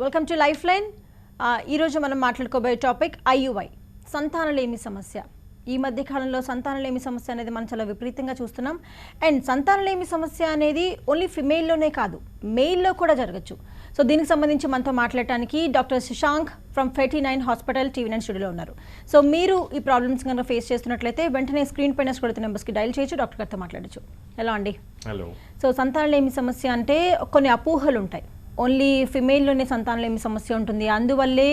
Welcome to life line. ఈరోజు మనం మాట్లాడుకోబోయే topic IUI, సంతానలేమి సమస్య. ఈ మధ్య కాలంలో సంతానలేమి సమస్య అనేది మనం చాలా విపరీతంగా చూస్తున్నాం. అండ్ సంతానలేమి సమస్య అనేది ఓన్లీ ఫిమేల్లోనే కాదు, మెయిల్లో కూడా జరగచ్చు. సో దీనికి సంబంధించి మనతో మాట్లాడటానికి doctor Shashank from 39 hospital TV9 స్టూడియోలో ఉన్నారు. సో మీరు ఈ ప్రాబ్లమ్స్ కనుక ఫేస్ చేస్తున్నట్లయితే వెంటనే స్క్రీన్ పైన స్క్రోల్ అవుతున్న నెంబర్స్కి డైల్ చేయొచ్చు, డాక్టర్ గారితో మాట్లాడచ్చు. ఎలా అండి? హలో. సో సంతానలేమి సమస్య అంటే కొన్ని అపోహలు ఉంటాయి. ఓన్లీ ఫిమేల్లోనే సంతానలేమి సమస్య ఉంటుంది, అందువల్లే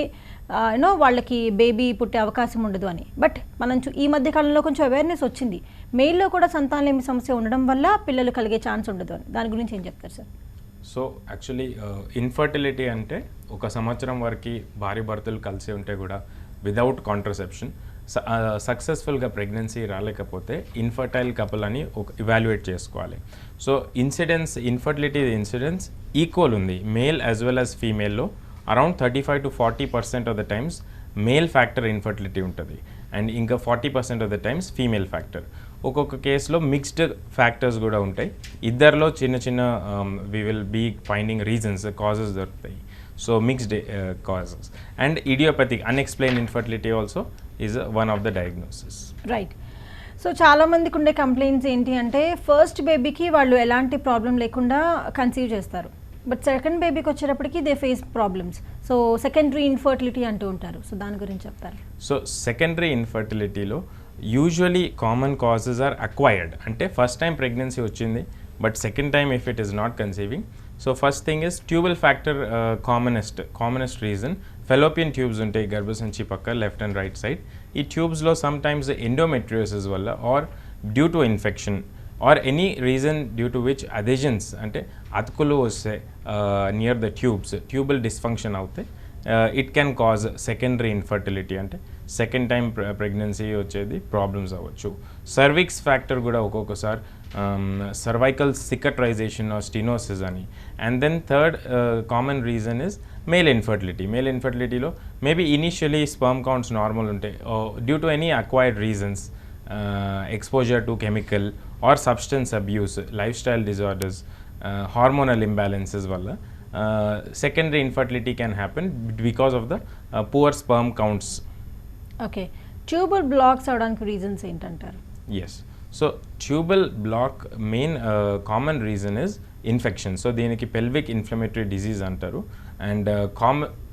వాళ్ళకి బేబీ పుట్టే అవకాశం ఉండదు అని. బట్ మనం ఈ మధ్య కాలంలో కొంచెం అవేర్నెస్ వచ్చింది, మెయిల్లో కూడా సంతానలేమి సమస్య ఉండడం వల్ల పిల్లలు కలిగే ఛాన్స్ ఉండదు అని. దాని గురించి ఏం చెప్తారు సార్? సో యాక్చువల్లీ ఇన్ఫర్టిలిటీ అంటే ఒక సంవత్సరం వరకు భార్య భర్తలు కలిసి ఉంటే కూడా విదౌట్ కాంట్రసెప్షన్ సక్సెస్ఫుల్గా ప్రెగ్నెన్సీ రాలేకపోతే ఇన్ఫర్టైల్ కపుల్ అని ఒక ఇవాల్యుయేట్ చేసుకోవాలి. సో ఇన్ఫర్టిలిటీ ఇన్సిడెన్స్ ఈక్వల్ ఉంది మేల్ యాజ్ వెల్ యాజ్ ఫీమేల్లో. Around 35 to 40% of the times male factor infertility ఉంటుంది అండ్ ఇంకా 40% of the times female factor. ఒక్కొక్క కేసులో మిక్స్డ్ ఫ్యాక్టర్స్ కూడా ఉంటాయి. ఇద్దరిలో చిన్న చిన్న we will be finding reasons, causes దొరుకుతాయి. So mixed causes and idiopathic unexplained infertility also is one of the diagnosis. Right. So చాలామందికి ఉండే కంప్లైంట్స్ ఏంటి అంటే ఫస్ట్ బేబీకి వాళ్ళు ఎలాంటి ప్రాబ్లం లేకుండా కన్సీవ్ చేస్తారు, బట్ సెకండ్ బేబీకి వచ్చేటప్పటికి they face problems. So secondary infertility అంటూ ఉంటారు. సో దాని గురించి చెప్తారు? సో సెకండరీ ఇన్ఫర్టిలిటీలో usually common causes are acquired. అంటే ఫస్ట్ టైం ప్రెగ్నెన్సీ వచ్చింది but second time if it is not conceiving. So first thing is tubal factor commonest reason. Fallopian tubes ఉంటాయి గర్భసంచి పక్క లెఫ్ట్ అండ్ రైట్ సైడ్. ఈ ట్యూబ్స్లో sometimes endometriosis వల్ల or due to infection or any reason due to which అదెజన్స్ అంటే అతుకులు వస్తే near the tubal dysfunction అవుతాయి. It can cause secondary infertility అంటే సెకండ్ టైం ప్రెగ్నెన్సీ వచ్చేది ప్రాబ్లమ్స్ అవ్వచ్చు. సర్విక్స్ ఫ్యాక్టర్ కూడా ఒక్కొక్కసారి సర్వైకల్ సికట్రైజేషన్ ఆర్ స్టినోసిస్ అని. And then third common reason is male infertility. Male ఇన్ఫర్టిలిటీలో maybe initially sperm counts normal ఉంటాయి due to any acquired reasons, exposure to chemical or substance abuse, lifestyle disorders, hormonal imbalances valla secondary infertility can happen because of the poor sperm counts. Okay, tubal blocks avdaniki reasons entantaru? Yes, so tubal block main common reason is infection. So దీనికి pelvic inflammatory disease అంటారు. And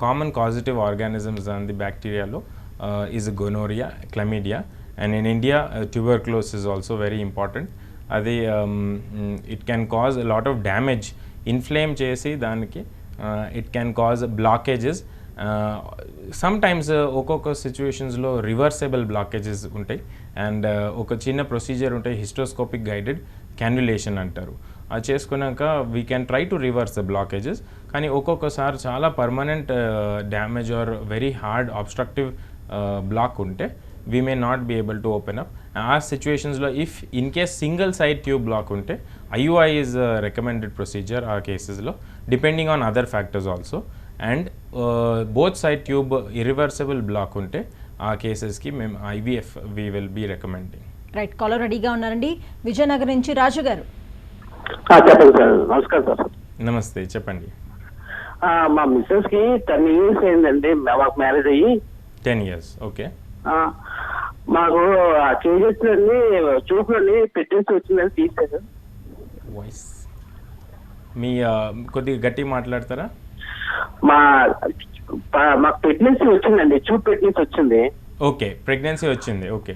common causative organisms and the bacteria lo is gonorrhea, chlamydia. And in India, tuberculosis is also very important. అది it can cause a lot of damage. Inflame చేసి దానికి it can cause blockages. Sometimes ఒక్కొక్క సిచ్యువేషన్స్లో reversible blockages ఉంటాయి and ఒక చిన్న procedure ఉంటాయి, హిస్టోస్కోపిక్ guided cannulation అంటారు. అది చేసుకున్నాక we can try to reverse the blockages. కానీ ఒక్కొక్కసారి చాలా permanent damage or very hard obstructive block ఉంటే we may not be able to open up. ఆ సిచ్యువేషన్స్లో if in case single side tube block ఉంటే IUI ఈజ్ రికమెండెడ్ ప్రొసీజర్ ఆ కేసెస్లో, depending on other factors also. And both side tube irreversible block ఉంటే ఆ కేసెస్కి మేము IVF we will be recommending. Right, caller రెడీగా ఉన్నారండి. విజయనగరం నుంచి రాజు గారు. చెప్పండి సార్. నమస్కారం సార్. నమస్తే, చెప్పండి. మా మిస్సెస్కి 10 years అయిందండి మాకు మ్యారేజ్ అయ్యి. 10 years, ఓకే. మాకు చేసేసి చూపులని పెట్టేసి వచ్చిందని తీసారు. వాయిస్ మీ కొద్దిగా గట్టి మాట్లాడతారా? మాకు ప్రెగ్నెన్సీ వచ్చిందండి, చూపు ప్రెగ్నెన్సీ వచ్చింది. ఓకే, ప్రెగ్నెన్సీ వచ్చింది. ఓకే,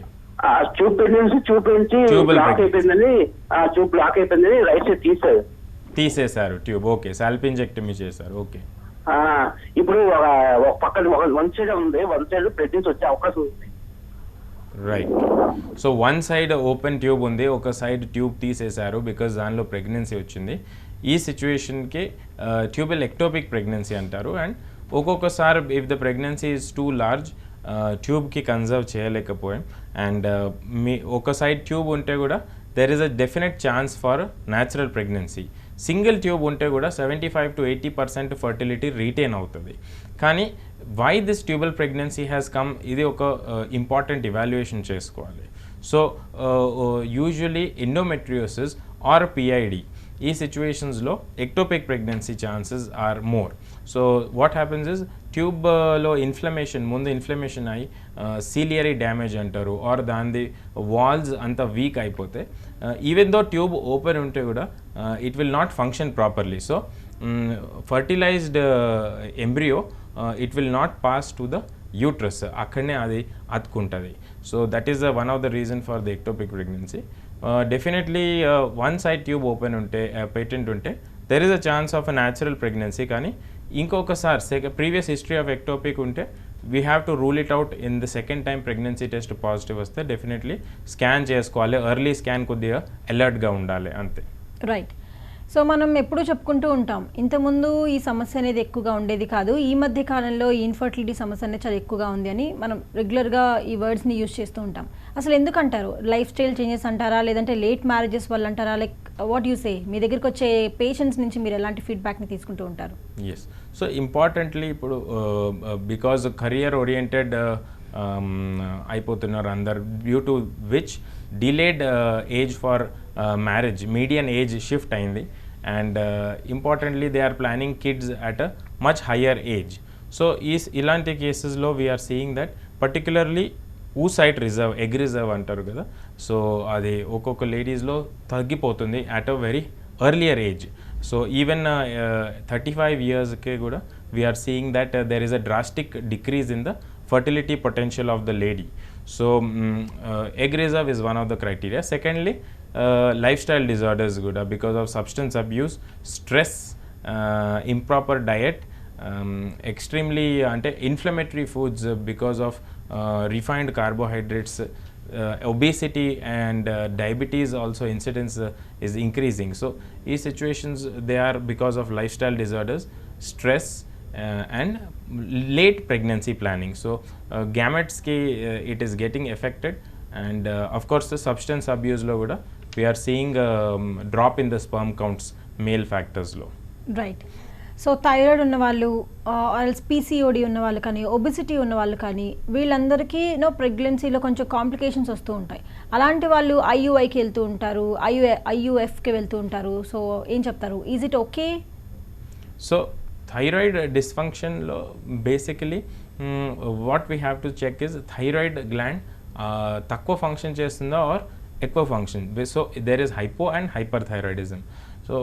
చూపు ప్రెగ్నెన్సీ నుంచి బ్లాక్ అయిపోయిందని, చూపు బ్లాక్ అయిపోయిందని రైట్ సైడ్ తీసేశారు ట్యూబ్. ఓకే, సాల్పింజెక్టమీ చేశారు. ఓకే, ఇప్పుడు ఒక పక్కన వన్ సైడ్ ఉంది, వన్ సైడ్ ప్రెగ్నెన్సీ వచ్చే అవకాశం ఉంది. Right. So one side open tube ఉంది, ఒక సైడ్ ట్యూబ్ తీసేశారు బికాజ్ దానిలో ప్రెగ్నెన్సీ వచ్చింది. ఈ సిచ్యువేషన్కి ట్యూబల్ ఎక్టోపిక్ ప్రెగ్నెన్సీ అంటారు. అండ్ ఒక్కొక్కసారి if the pregnancy is too large ట్యూబ్కి కన్జర్వ్ చేయలేకపోయాం అండ్ ఒక సైడ్ ట్యూబ్ ఉంటే కూడా there is a definite chance for natural pregnancy. Single tube ఉంటే కూడా 75 to 80% ఫర్టిలిటీ రీటైన్ అవుతుంది. కానీ why this tubal pregnancy has come, ఇది ఒక ఇంపార్టెంట్ ఇవాల్యుయేషన్ చేసుకోవాలి. So usually endometriosis or PID ఈ సిచ్యువేషన్స్లో ectopic pregnancy chances are more. So what happens is ట్యూబ్లో ముందు ఇన్ఫ్లమేషన్ అయ్యి సీలియరీ డ్యామేజ్ అంటారు, ఆర్ దాని వాల్స్ అంత వీక్ అయిపోతే ఈవెన్ దో ట్యూబ్ ఓపెన్ ఉంటే కూడా it will not function properly. So fertilized embryo it will not pass to the uterus, అక్కడనే అది అతుకుంటుంది. So that is one of the reason for the ectopic pregnancy. Definitely one side tube open ఉంటే patent ఉంటే there is a chance of a natural pregnancy. కానీ ఇంకొకసారి previous history of ectopic ఉంటే we have to rule it out in the second time pregnancy test positive వస్తే definitely scan చేసుకోవాలి. Early scan కొద్దిగా అలర్ట్గా ఉండాలి అంతే. రైట్. సో మనం ఎప్పుడూ చెప్పుకుంటూ ఉంటాం, ఇంతకుముందు ఈ సమస్య అనేది ఎక్కువగా ఉండేది కాదు, ఈ మధ్య కాలంలో ఈ ఇన్ఫర్టిలిటీ సమస్య అనేది చాలా ఎక్కువగా ఉంది అని మనం రెగ్యులర్గా ఈ వర్డ్స్ని యూజ్ చేస్తూ ఉంటాం. అసలు ఎందుకంటారు? లైఫ్ స్టైల్ చేంజెస్ అంటారా, లేదంటే లేట్ మ్యారేజెస్ వల్ల అంటారా? Like what you say? మీ దగ్గరికి వచ్చే పేషెంట్స్ నుంచి మీరు ఎలాంటి ఫీడ్బ్యాక్ని తీసుకుంటూ ఉంటారు? ఎస్. సో ఇంపార్టెంట్లీ ఇప్పుడు బికాజ్ కెరియర్ ఓరియంటెడ్ అయిపోతున్నారు అందరు, due to which delayed age for marriage, median age shift అయింది. And importantly they are planning kids at a much higher age. So ఇలాంటి కేసెస్లో we are seeing that particularly oocyte reserve, egg reserve అంటారు కదా, so అది ఒక్కొక్క లేడీస్లో తగ్గిపోతుంది at a very earlier age. So even 35 yearsకే కూడా we are seeing that there is a drastic decrease in the fertility potential of the lady. So egg reserve is one of the criteria. Secondly, lifestyle disorders kuda, because of substance abuse, stress, improper diet, extremely inflammatory foods because of refined carbohydrates, obesity and diabetes also incidence is increasing. So these situations, they are because of lifestyle disorders, stress, and late pregnancy planning. So gametes ki it is getting affected, and of course the substance abuse lo kuda we are seeing drop in the sperm counts, male factors lo. Right. So thyroid ఉన్న వాళ్ళు, PCOD ఉన్న వాళ్ళు కానీ, obesity ఉన్న వాళ్ళు కానీ, వీళ్ళందరికీ ప్రెగ్నెన్సీలో కొంచెం కాంప్లికేషన్స్ వస్తూ ఉంటాయి. అలాంటి వాళ్ళు ఐయుఐకి వెళ్తూ ఉంటారు, ఐయుఎఫ్కి వెళ్తూ ఉంటారు. సో ఏం చెప్తారు? Is it okay? So thyroid డిస్ఫంక్షన్లో basically what we have to check is thyroid gland తక్కువ ఫంక్షన్ చేస్తుందా ఆర్ ఎక్కువ function. So there is hypo and hyper thyroidism. So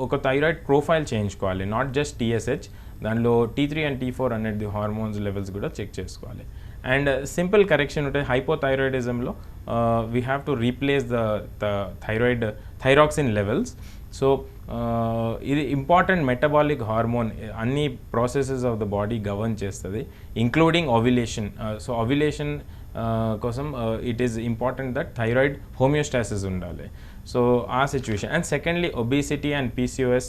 ఒక థైరాయిడ్ ప్రొఫైల్ చేయించుకోవాలి, నాట్ జస్ట్ టీఎస్హెచ్, దానిలో T3 and T4 అనేది hormones levels కూడా check చేసుకోవాలి. And simple correction ఉంటుంది హైపోథైరాయిడిజంలో, we have to replace the thyroxine levels. So ఇది important metabolic hormone, అన్ని processes of the body govern చేస్తుంది, ఇంక్లూడింగ్ ఓవ్యులేషన్. సో ఓవ్యులేషన్ కోసం it is important that thyroid homeostasis ఉండాలి. So ఆ situation. And secondly obesity and PCOS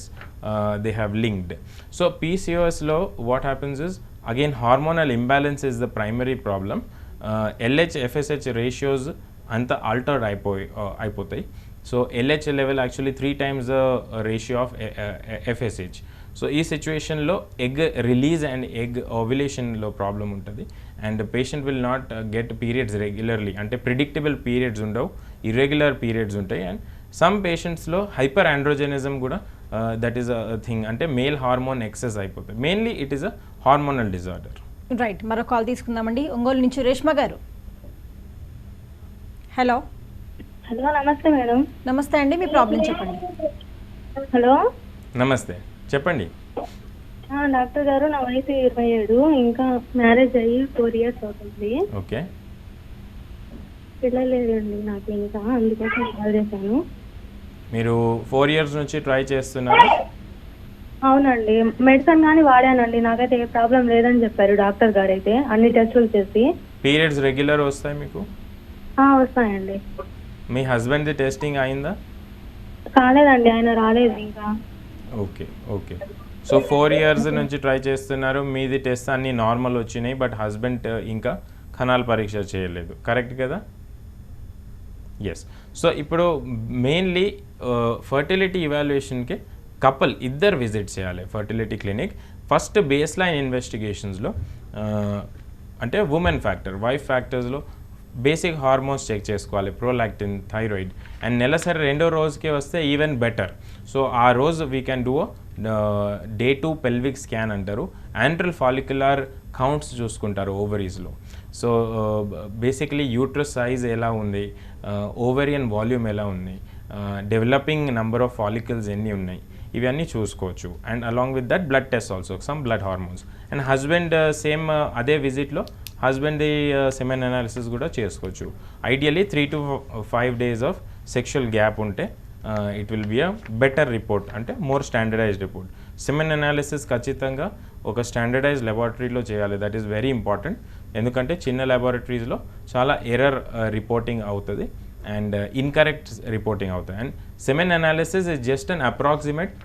they have linked. So PCOSలో what happens is again hormonal imbalance is the primary problem. LH FSH ratios అంతా altered అయిపోతాయి. So LH level actually 3 times the ratio of FSH. So ఈ సిచ్యువేషన్లో egg release and egg ఓవ్యులేషన్లో problem ఉంటుంది. And patient will not get periods regularly, అంటే predictable periods ఉండవు, irregular periods ఉంటాయి. And some పేషెంట్స్లో hyper androgenism కూడా that is a thing, అంటే male hormone excess అయిపోతుంది. Mainly it is a hormonal disorder. Right. మరో call తీసుకుందామండి. ఒంగోలు నుంచి రేష్మ గారు. హలో. హలో, నమస్తే మేడం. నమస్తే అండి, మీ ప్రాబ్లం చెప్పండి. హలో, నమస్తే, చెప్పండి. డాక్టర్ గారు, నా వయసు 27, ఇంకా మ్యారేజ్ అయ్యి 4 years అవుతుంది. ఓకే. పిల్లలు లేదండి నాకు ఇంకా, అందుకోసం కాల్ చేశాను. మీరు 4 years నుంచి ట్రై చేస్తున్నారు? అవునండి, మెడిసిన్ కానీ వాడానండి, నాకైతే ఏ ప్రాబ్లం లేదని చెప్పారు డాక్టర్ గారు. అయితే అన్ని టెస్టులు చేసి. పీరియడ్స్ రెగ్యులర్ వస్తాయి మీకు? వస్తాయండి. మీ హస్బెండ్ది టెస్టింగ్ అయిందా? కాలేదండి, ఆయన రాలేదు ఇంకా. Okay okay. సో 4 years నుంచి ట్రై చేస్తున్నారు, మీది టెస్ట్ అన్నీ నార్మల్ వచ్చినాయి, బట్ హస్బెండ్ ఇంకా కణాల పరీక్ష చేయలేదు, కరెక్ట్ కదా? ఎస్. సో ఇప్పుడు మెయిన్లీ ఫర్టిలిటీ ఇవాల్యుయేషన్కి కపుల్ ఇద్దరు విజిట్ చేయాలి fertility clinic. First base line ఇన్వెస్టిగేషన్స్లో అంటే ఉమెన్ ఫ్యాక్టర్, వైఫ్ ఫ్యాక్టర్స్లో బేసిక్ హార్మోన్స్ చెక్ చేసుకోవాలి, ప్రోలాక్టిన్, థైరాయిడ్. అండ్ నెలసరి రెండో రోజుకి వస్తే ఈవెన్ బెటర్. సో ఆ రోజు we can do day 2 pelvic scan అంటారు. యాంట్రల్ ఫాలిక్యులర్ కౌంట్స్ చూసుకుంటారు ఓవరీస్లో. సో బేసిక్లీ యూట్రస్ సైజ్ ఎలా ఉంది, ఓవరియన్ వాల్యూమ్ ఎలా ఉంది, డెవలపింగ్ నెంబర్ ఆఫ్ ఫాలికల్స్ ఎన్ని ఉన్నాయి, ఇవన్నీ చూసుకోవచ్చు. And along with that blood test also, some blood hormones. And husband same అదే విజిట్లో హస్బెండ్ది సెమెన్ అనాలిసిస్ కూడా చేసుకోవచ్చు. Ideally 3 to 5 days of sexual gap ఉంటే it will be a better report, అంటే more standardized report. Semen analysis ఖచ్చితంగా ఒక standardize లెబార్టరీలో చేయాలి. That is very important. ఎందుకంటే చిన్న లెబార్టరీస్లో చాలా ఎర్రర్ రిపోర్టింగ్ అవుతుంది అండ్ ఇన్కరెక్ట్ రిపోర్టింగ్ అవుతుంది. And semen analysis is just an approximate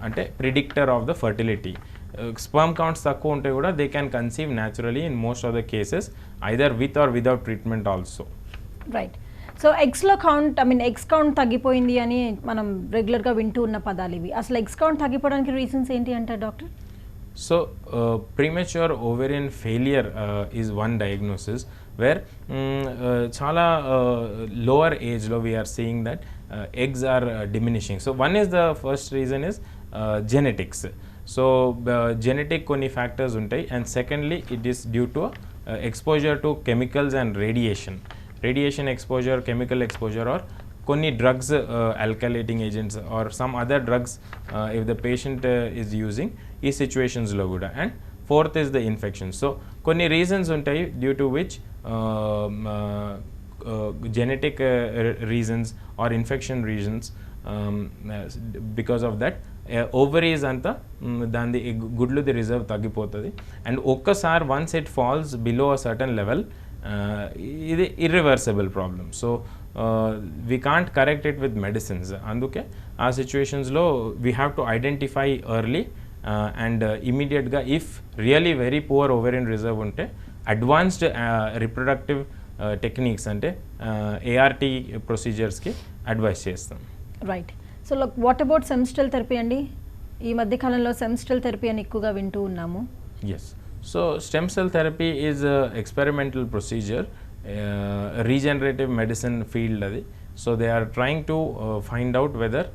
అంటే predictor of the fertility. Sperm counts తక్కువ ఉంటే కూడా they can conceive naturally in most of the cases, either with or without treatment also. Right. So ఎగ్స్లో count, eggs count తగ్గిపోయింది అని మనం రెగ్యులర్గా వింటూ ఉన్న పదాలు ఇవి. అసలు ఎగ్స్ కౌంట్ తగ్గిపోవడానికి రీజన్స్ ఏంటి అంటారు doctor? So premature ovarian failure is one diagnosis where chala lower age lo we are seeing that eggs are diminishing. So one is, the first reason is genetics. So genetic konni factors untai, and secondly it is due to exposure to chemicals and radiation exposure, chemical exposure, or కొన్ని drugs, alkylating agents or some other drugs if the patient is using ఈ సిచ్యువేషన్స్లో కూడా. And fourth is the infection. So కొన్ని reasons ఉంటాయి due to which genetic reasons or infection reasons, because of that ovaries అంతా దాని గుడ్లుది reserve తగ్గిపోతుంది. And ఒక్కసారి once it falls below a certain level, ఇది irreversible problem. So we can't correct it with medicines. అందుకే ఆ సిచ్యువేషన్స్లో we have to identify early and ఇమీడియట్గా if really very poor ovarian reserve ఉంటే అడ్వాన్స్డ్ రిప్రొడక్టివ్ టెక్నిక్స్ అంటే ART ప్రొసీజర్స్కి advice చేస్తాం. Right. So what about stem cell therapy అండి? ఈ మధ్యకాలంలో సెమిస్ట్రల్ థెరపీ అని ఎక్కువగా వింటూ ఉన్నాము. Yes. So stem cell therapy is experimental procedure, regenerative medicine field అది. So they are trying to find out whether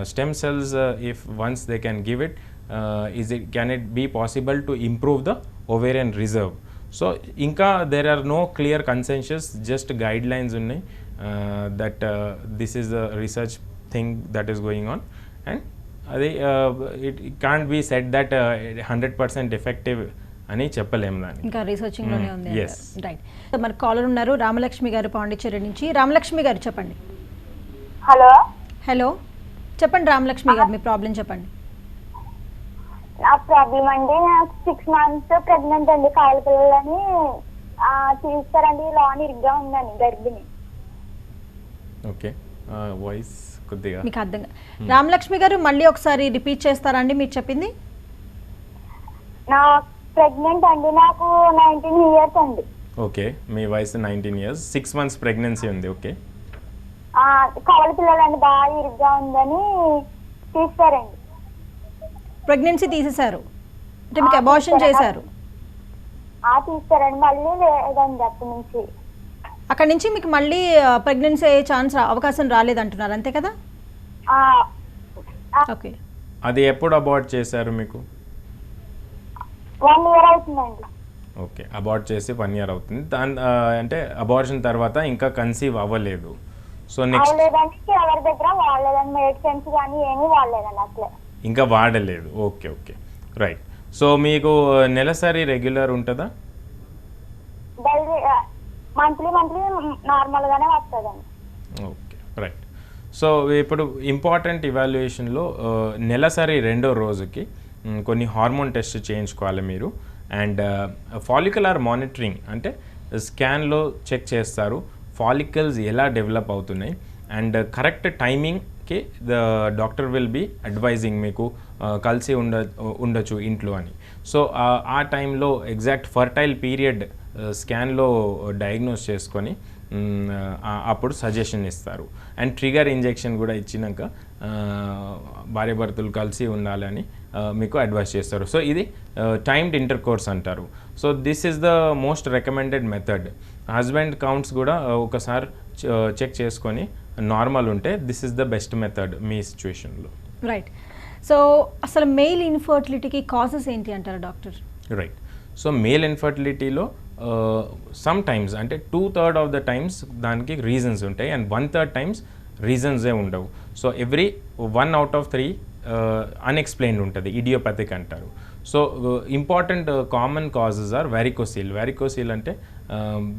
stem cells, if once they can give it, can it be possible to improve the ovarian reserve? So inka there are no clear consensus, just guidelines unnai that this is the research thing that is going on, and it can't be said that 100% effective అని చెప్పలేము. దాన్ని ఇంకా researching లోనే ఉంది. yes. Right. మన caller ఉన్నారు రామలక్ష్మి గారు పాండిచ్చేరి నుంచి. రామలక్ష్మి గారు చెప్పండి. హలో చెప్పండి రామలక్ష్మి గారు, మీ ప్రాబ్లం చెప్పండి. నా ప్రాబ్లం అండి, నాకు 6 months ప్రెగ్నెంట్ అండి. కాళ్ళ పిల్లలని తీస్తారండి, లోన్ ఇరుగ్గా ఉందండి, గర్భిణి. ఓకే, వాయిస్ కొద్దిగా మీకు అర్థం. రామలక్ష్మి గారు మళ్ళీ ఒకసారి రిపీట్ చేస్తారా అండి మీరు చెప్పింది? నా ప్రెగ్నెంట్ అండి, నాకు 19 years అండి. ఓకే, మీ వయసు 19 years, 6 months ప్రెగ్నెన్సీ ఉంది. ఓకే, కాళ్ళ పిల్లలండి బాగా ఇరుగ్గా ఉందని తీస్తారండి. ప్రెగ్నెన్సీ తీసేశారు అంటే మీకు అబార్షన్ చేశారు? తీస్తారండి, మళ్ళీ లేదండి అక్కడి నుంచి మీకు మళ్ళీ ప్రెగ్నెన్సీ అయ్యే ఛాన్స్ అవకాశం రాలేదంటున్నారు, అంతే కదా? ఓకే, అది ఎప్పుడు అబార్ట్ చేశారు మీకు? 1 year అవుతుందండి. ఓకే, అబార్ట్ చేసి 1 year అవుతుంది. అంటే అబార్షన్ తర్వాత ఇంకా కన్సీవ్ అవ్వలేదు. సో నెక్స్ట్ ఎవరి దగ్గర వాడలేదండి, మెడిసిన్స్ కానీ ఏమీ వాడలేదండి, అట్లే ఇంకా వాడలేదు. Okay okay, right. సో మీకు నెలసరి రెగ్యులర్ ఉంటుందా? డైలీ మంత్లీ నార్మల్ గానే వస్తుందండి. Okay, right. సో ఇప్పుడు ఇంపార్టెంట్ ఇవాల్యుయేషన్లో నెలసరి రెండో రోజుకి కొన్ని హార్మోన్ టెస్ట్ చేయించుకోవాలి మీరు. అండ్ ఫాలిక్యులర్ మానిటరింగ్ అంటే స్కాన్లో చెక్ చేస్తారు ఫాలికల్స్ ఎలా డెవలప్ అవుతున్నాయి, అండ్ కరెక్ట్ టైమింగ్కి the doctor will be advising మీకు కలిసి ఉండొచ్చు ఇంట్లో అని. సో ఆ టైంలో ఎగ్జాక్ట్ ఫర్టైల్ పీరియడ్ స్కాన్లో డయాగ్నోస్ చేసుకొని అప్పుడు సజెషన్ ఇస్తారు. అండ్ ట్రిగర్ ఇంజెక్షన్ కూడా ఇచ్చినాక భార్యాభర్తలు కలిసి ఉండాలని మీకు అడ్వైస్ చేస్తారు. సో ఇది టైమ్డ్ ఇంటర్కోర్స్ అంటారు. So this is the most recommended method. Husband counts కూడా ఒకసారి చెక్ చేసుకొని నార్మల్ ఉంటే this is the best method మీ సిచ్యువేషన్లో. రైట్. సో అసలు మెయిల్ ఇన్ఫర్టిలిటీకి కాజెస్ ఏంటి అంటారు డాక్టర్? రైట్. సో మేల్ ఇన్ఫర్టిలిటీలో సమ్ టైమ్స్ అంటే 2/3 ఆఫ్ ద టైమ్స్ దానికి రీజన్స్ ఉంటాయి అండ్ 1/3 టైమ్స్ రీజన్సే ఉండవు. So every 1 out of 3 unexplained ఉంటుంది, ఇడియోపతిక్ అంటారు. So important common causes are varicocele. Varicocele అంటే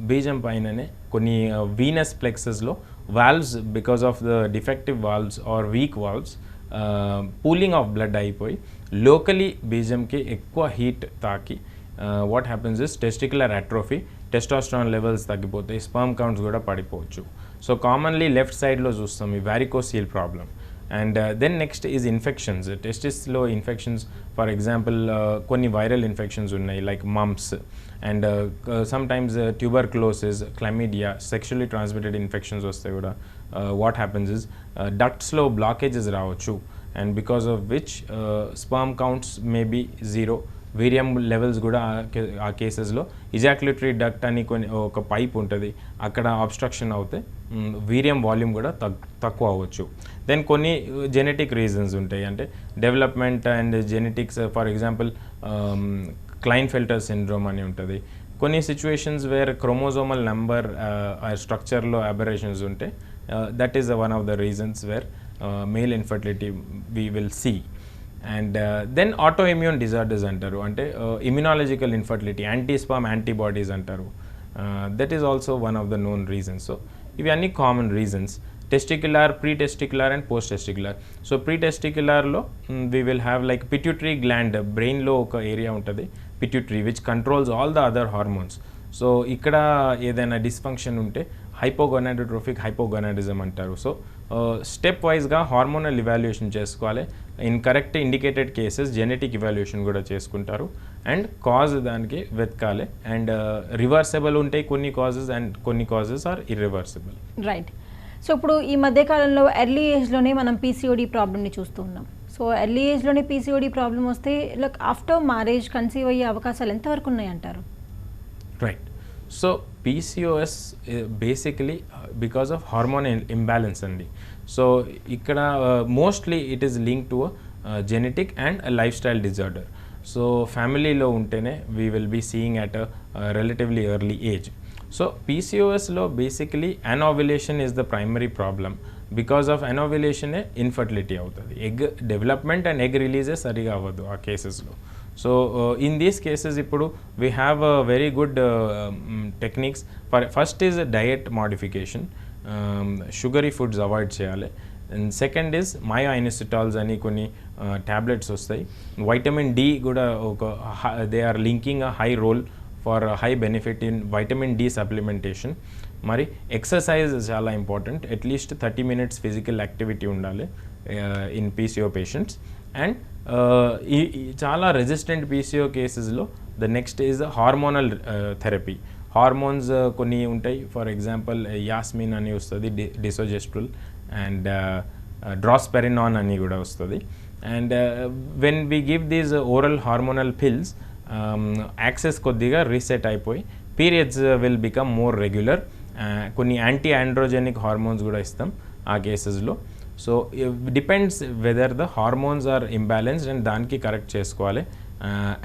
బీజం పైననే కొన్ని వీనస్ ప్లెక్సెస్లో valves because of the defective valves or weak valves pooling of blood అయిపోయి లోకలీ బీజంకి ఎక్కువ హీట్ తాకి what happens is testicular atrophy, testosterone levels తగ్గిపోతాయి, స్పర్మ్ కౌంట్స్ కూడా పడిపోవచ్చు. సో కామన్లీ లెఫ్ట్ సైడ్లో చూస్తాం ఈ varicocele problem. And then next is infections. టెస్టిస్లో ఇన్ఫెక్షన్స్ ఫర్ ఎగ్జాంపుల్ కొన్ని వైరల్ ఇన్ఫెక్షన్స్ ఉన్నాయి like mumps and sometimes tuberculosis, chlamydia, sexually transmitted infections వస్తే కూడా వాట్ హ్యాపెన్స్ ఇస్ డక్ట్స్లో బ్లాకేజెస్ రావచ్చు and because of which sperm counts may be 0, వీరియం levels కూడా ఆ కేసెస్లో ఇజాక్యులేటరీ డక్ట్ అని కొన్ని ఒక పైప్ ఉంటుంది, అక్కడ అబ్స్ట్రక్షన్ అవుతే వీరియం వాల్యూమ్ కూడా తక్కువ అవ్వచ్చు. దెన్ కొన్ని జెనెటిక్ రీజన్స్ ఉంటాయి, అంటే development and genetics. For example klinefelter syndrome అని ఉంటుంది. కొన్ని సిచ్యువేషన్స్ వేర్ క్రోమోజోమల్ నెంబర్ స్ట్రక్చర్లో అబరేషన్స్ ఉంటే that is one of the reasons where male infertility we will see. And then auto immune disorders అంటారు, అంటే immunological infertility, antisperm antibodies అంటారు. That is also one of the known reasons. So ఇవి అన్ని common reasons. Testicular, pre testicular and post testicular. So pre టెస్టిక్యులర్లో we will have like pituitary gland, బ్రెయిన్లో ఒక area ఉంటుంది pituitary which controls all the other hormones. So ఇక్కడ ఏదైనా dysfunction ఉంటే హైపోగొనాడోట్రోఫిక్ hypogonadism అంటారు. సో స్టెప్ వైజ్గా హార్మోనల్ ఇవాల్యుయేషన్ చేసుకోవాలి. In correct indicated cases genetic evaluation కూడా చేసుకుంటారు అండ్ కాజ్ దానికి వెతకాలి. అండ్ రివర్సబుల్ ఉంటాయి కొన్ని కాజెస్ అండ్ కొన్ని causes are irreversible. Right. So ఇప్పుడు ఈ మధ్యకాలంలో ఎర్లీ ఏజ్లోనే మనం పీసీఓడి ప్రాబ్లమ్ని చూస్తూ ఉన్నాం. సో ఎర్లీ ఏజ్లోనే పీసీఓడి ప్రాబ్లం వస్తే లైక్ ఆఫ్టర్ మ్యారేజ్ కన్సీవ్ అయ్యే అవకాశాలు ఎంతవరకు ఉన్నాయి అంటారు? Right. So PCOS basically because of hormone imbalance అండి. సో ఇక్కడ mostly it is link to genetic and life style disorder. So ఫ్యామిలీలో ఉంటేనే we will be seeing at relatively early age. So పీసీఓఎస్లో basically anovulation is the primary problem. Because of అనోవ్యులేషనే ఇన్ఫర్టిలిటీ అవుతుంది. Egg development and egg రిలీజే సరిగా అవ్వదు ఆ కేసెస్లో. సో ఇన్ దీస్ కేసెస్ ఇప్పుడు we have very good techniques. First is diet modification, sugary foods avoid చేయాలి. అండ్ సెకండ్ ఈజ్ మయోఐనోసిటాల్స్ అని కొన్ని ట్యాబ్లెట్స్ వస్తాయి. వైటమిన్ డి కూడా ఒక they are linking a high role for high benefit in vitamin D supplementation. మరి exercise చాలా important. At least 30 minutes physical activity ఉండాలి in PCO patients. And ఈ చాలా రెసిస్టెంట్ పీసీఓ కేసెస్లో the next is hormonal therapy. Hormones కొన్ని ఉంటాయి, for example Yasmin అని వస్తుంది, డిసోజెస్ట్రల్, అండ్ డ్రాస్పెరినాన్ అని కూడా వస్తుంది. And when we give these oral hormonal pills axis కొద్దిగా రీసెట్ అయిపోయి periods will become more regular. కొన్ని యాంటీ ఆండ్రోజెనిక్ హార్మోన్స్ కూడా ఇస్తాం ఆ కేసెస్లో. So depends whether the hormones are imbalanced and దానికి కరెక్ట్ చేసుకోవాలి.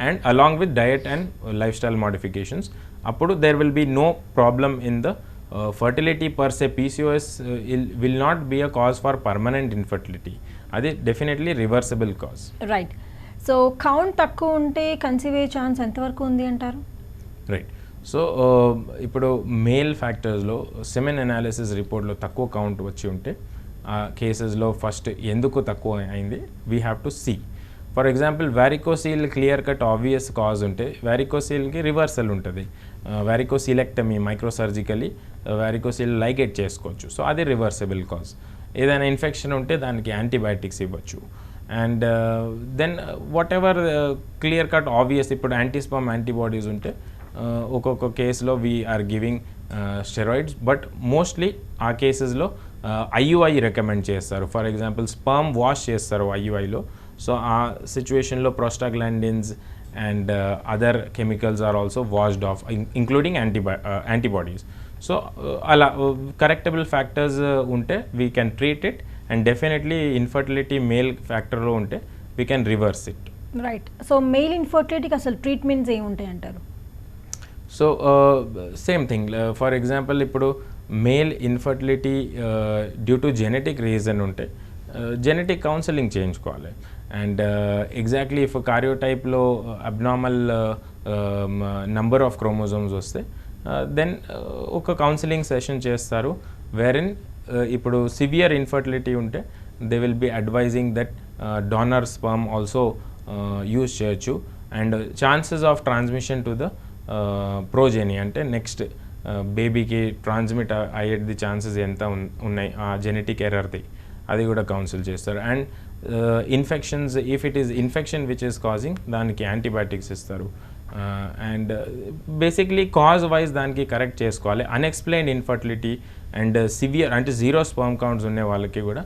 And along with diet and life style modifications అప్పుడు there will be no problem in the fertility per se. PCOS will not be a cause for permanent infertility, అది definitely reversible cause. Right. So count తక్కువ ఉంటే conceive అయ్యే chance ఎంతవరకు ఉంది అంటారు? Right. So ఇప్పుడు male ఫ్యాక్టర్స్లో semen analysis రిపోర్ట్లో తక్కువ కౌంట్ వచ్చి ఉంటే ఆ కేసెస్లో ఫస్ట్ ఎందుకు తక్కువ అయింది we have to see. For example varicocele clear cut obvious cause ఉంటే వ్యారికోసీల్కి రివర్సల్ ఉంటుంది. వ్యారికోసీలెక్టమీ మైక్రోసర్జికలీ వ్యారికోసీల్ లైగేట్ చేసుకోవచ్చు. సో అది రివర్సిబుల్ కాజ్. ఏదైనా ఇన్ఫెక్షన్ ఉంటే దానికి యాంటీబయాటిక్స్ ఇవ్వచ్చు. And then whatever clear cut obvious, ఇప్పుడు యాంటీస్పర్మ్ యాంటీబాడీస్ ఉంటే ఒక్కొక్క కేసులో we are giving steroids. But mostly ఆ కేసెస్లో ఐయుఐ రికమెండ్ చేస్తారు. ఫర్ ఎగ్జాంపుల్ స్పర్మ్ వాష్ చేస్తారు ఐయుఐలో. సో ఆ సిచ్యువేషన్లో prostaglandins and other chemicals are also washed off including antibodies. So అలా కరెక్టబుల్ ఫ్యాక్టర్స్ ఉంటే we can treat it, and definitely infertility male ఫ్యాక్టర్లో ఉంటే we can reverse it. Right. So male ఇన్ఫర్టిలిటీకి అసలు ట్రీట్మెంట్స్ ఏముంటాయి అంటారు? So same thing, for example ఇప్పుడు male infertility due to genetic reason ఉంటే జెనెటిక్ కౌన్సిలింగ్ చేయించుకోవాలి. అండ్ ఎగ్జాక్ట్లీ ఇఫ్ కార్యోటైప్లో అబ్నార్మల్ నంబర్ ఆఫ్ క్రోమోజోమ్స్ వస్తే దెన్ ఒక కౌన్సిలింగ్ సెషన్ చేస్తారు, వేరిన్ ఇప్పుడు సివియర్ ఇన్ఫర్టిలిటీ ఉంటే they will be advising that donor sperm also use చేయొచ్చు. And chances of transmission to the progeny అంటే next బేబీకి ట్రాన్స్మిట్ అయ్యేది ఛాన్సెస్ ఎంత ఉన్నాయి ఆ జెనెటిక్ ఎర్రర్ది, అది కూడా కౌన్సిల్ చేస్తారు. And infections, if it is infection which is causing, దానికి యాంటీబయాటిక్స్ ఇస్తారు. అండ్ బేసిక్లీ కాజ్ వైజ్ దానికి కరెక్ట్ చేసుకోవాలి. అన్ఎక్స్ప్లెయిన్డ్ ఇన్ఫర్టిలిటీ అండ్ సివియర్ అంటే జీరో స్పర్మ్ కౌంట్స్ ఉండే వాళ్ళకి కూడా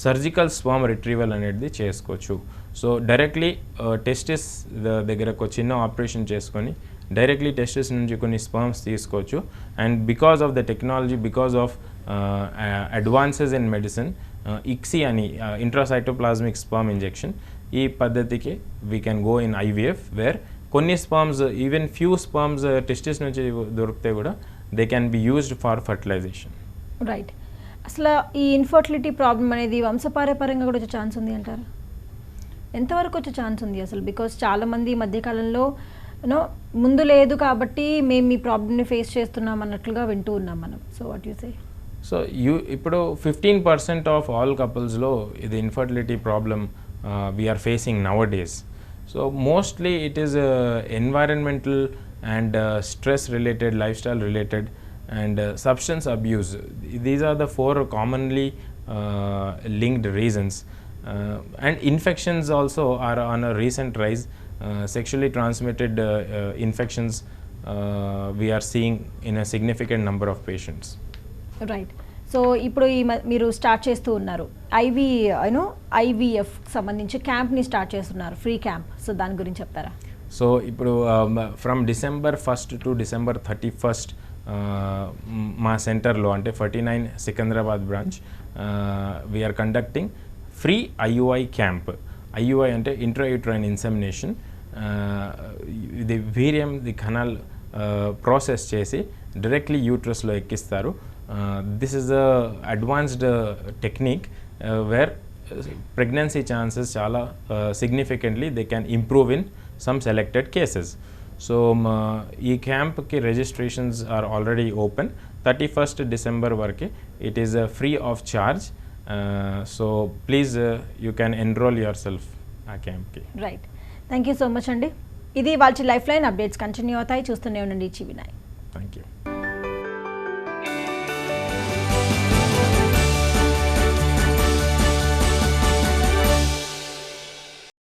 సర్జికల్ స్పర్మ్ రిట్రీవల్ అనేది చేసుకోవచ్చు. సో డైరెక్ట్లీ టెస్టిస్ దగ్గరకు ఒక చిన్న ఆపరేషన్ చేసుకొని డైరెక్ట్లీ టెస్టిస్ నుంచి కొన్ని స్పర్మ్స్ తీసుకోవచ్చు. And because of the technology, because of advances in medicine, ICSI అని ఇంట్రాసైటోప్లాస్మిక్ స్పర్మ్ ఇంజెక్షన్, ఈ పద్ధతికి we can go in IVF, where కొన్ని sperms, even few sperms testis నుంచి దొరికితే కూడా they can be used for fertilization. Right. అసలు ఈ infertility problem అనేది వంశపారంపర్యంగా కూడా వచ్చే ఛాన్స్ ఉంది అంటారా? ఎంతవరకు వచ్చే ఛాన్స్ ఉంది అసలు? బికాస్ చాలామంది ఈ మధ్యకాలంలో ముందు లేదు కాబట్టి మేము ఈ ప్రాబ్లమ్ని ఫేస్ చేస్తున్నాం అన్నట్లుగా వింటూ ఉన్నాం మనం. So what you say? So ఇప్పుడు 15% ఆఫ్ ఆల్ కపుల్స్లో ఇది infertility problem we are facing nowadays. So mostly it is environmental and stress related, lifestyle related, and substance abuse. These are the 4 commonly linked reasons. And infections also are on a recent rise. Sexually transmitted infections we are seeing in a significant number of patients. Right. So ఇప్పుడు మీరు start చేస్తూ ఉన్నారు IVF సంబంధించి క్యాంప్ని start చేస్తున్నారు, free camp. So దాని గురించి చెప్తారా? So ఇప్పుడు from December 1st to December 31st మా సెంటర్లో అంటే 49 Secunderabad branch we are conducting free IUI camp. IUI అంటే ఇంట్రాయూట్రైన్ ఇన్సెమినేషన్. ఇది వీర్యం ది కనాల్ ప్రాసెస్ చేసి డైరెక్ట్లీ యూట్రస్లో ఎక్కిస్తారు. This is a advanced technique where pregnancy chances చాలా significantly they can improve in some selected cases. So ఈ క్యాంప్కి registrations are already open. 31st December వరకు it is free of charge. So please you can enrol yourself ఆ క్యాంప్కి. Right. Thank you so much అండి. ఇది వాళ్ళ life line updates continue అవుతాయి. చూస్తూనే ఉండండి ఈటీవీ9.